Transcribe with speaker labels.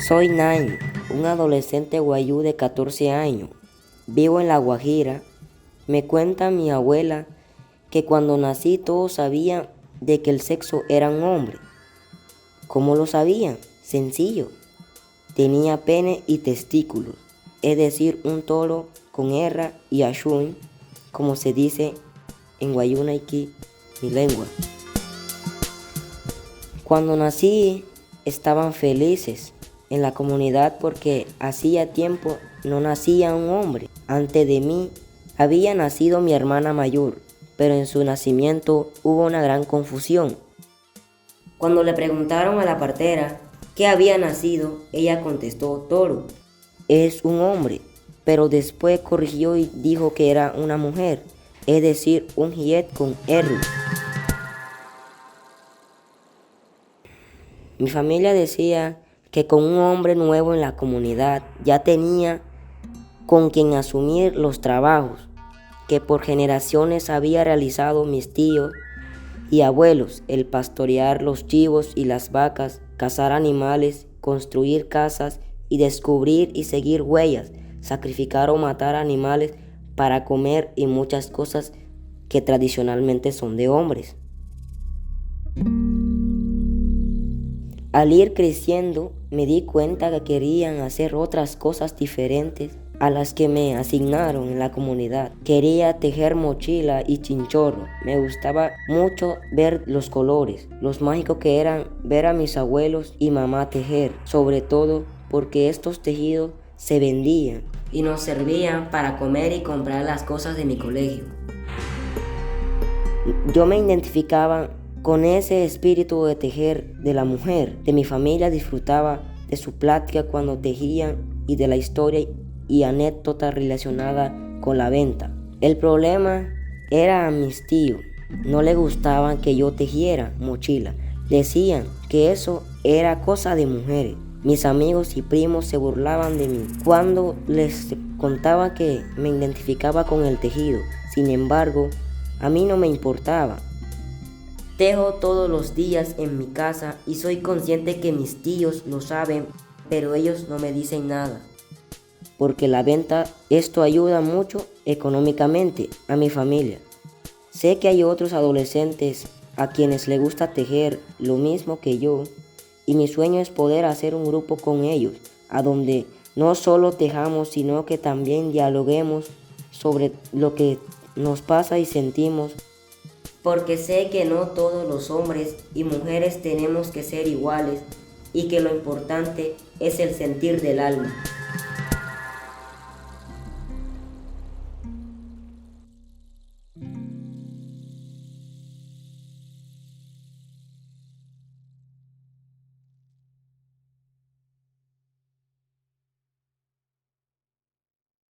Speaker 1: Soy Nain, un adolescente guayú de 14 años. Vivo en La Guajira. Me cuenta mi abuela que cuando nací todos sabían de que el sexo era un hombre. ¿Cómo lo sabían? Sencillo. Tenía pene y testículos, es decir, un toro con erra y ashun, como se dice en Guayunaiki, mi lengua. Cuando nací estaban felices en la comunidad porque hacía tiempo no nacía un hombre. Antes de mí había nacido mi hermana mayor, pero en su nacimiento hubo una gran confusión. Cuando le preguntaron a la partera qué había nacido, ella contestó toro. Es un hombre, pero después corrigió y dijo que era una mujer, es decir, un jiet con erru. Mi familia decía que con un hombre nuevo en la comunidad ya tenía con quien asumir los trabajos que por generaciones había realizado mis tíos y abuelos: el pastorear los chivos y las vacas, cazar animales, construir casas y descubrir y seguir huellas, sacrificar o matar animales para comer y muchas cosas que tradicionalmente son de hombres. Al ir creciendo, me di cuenta que querían hacer otras cosas diferentes a las que me asignaron en la comunidad. Quería tejer mochila y chinchorro. Me gustaba mucho ver los colores, los mágicos que eran ver a mis abuelos y mamá tejer, sobre todo porque estos tejidos se vendían y nos servían para comer y comprar las cosas de mi colegio. Yo me identificaba con ese espíritu de tejer de la mujer. De mi familia disfrutaba de su plática cuando tejían y de la historia y anécdotas relacionadas con la venta. El problema era a mis tíos. No les gustaba que yo tejiera mochila. Decían que eso era cosa de mujeres. Mis amigos y primos se burlaban de mí cuando les contaba que me identificaba con el tejido. Sin embargo, a mí no me importaba. Tejo todos los días en mi casa y soy consciente que mis tíos lo saben, pero ellos no me dicen nada. Porque la venta, esto ayuda mucho económicamente a mi familia. Sé que hay otros adolescentes a quienes les gusta tejer lo mismo que yo, y mi sueño es poder hacer un grupo con ellos, a donde no solo tejamos, sino que también dialoguemos sobre lo que nos pasa y sentimos. Porque sé que no todos los hombres y mujeres tenemos que ser iguales y que lo importante es el sentir del alma.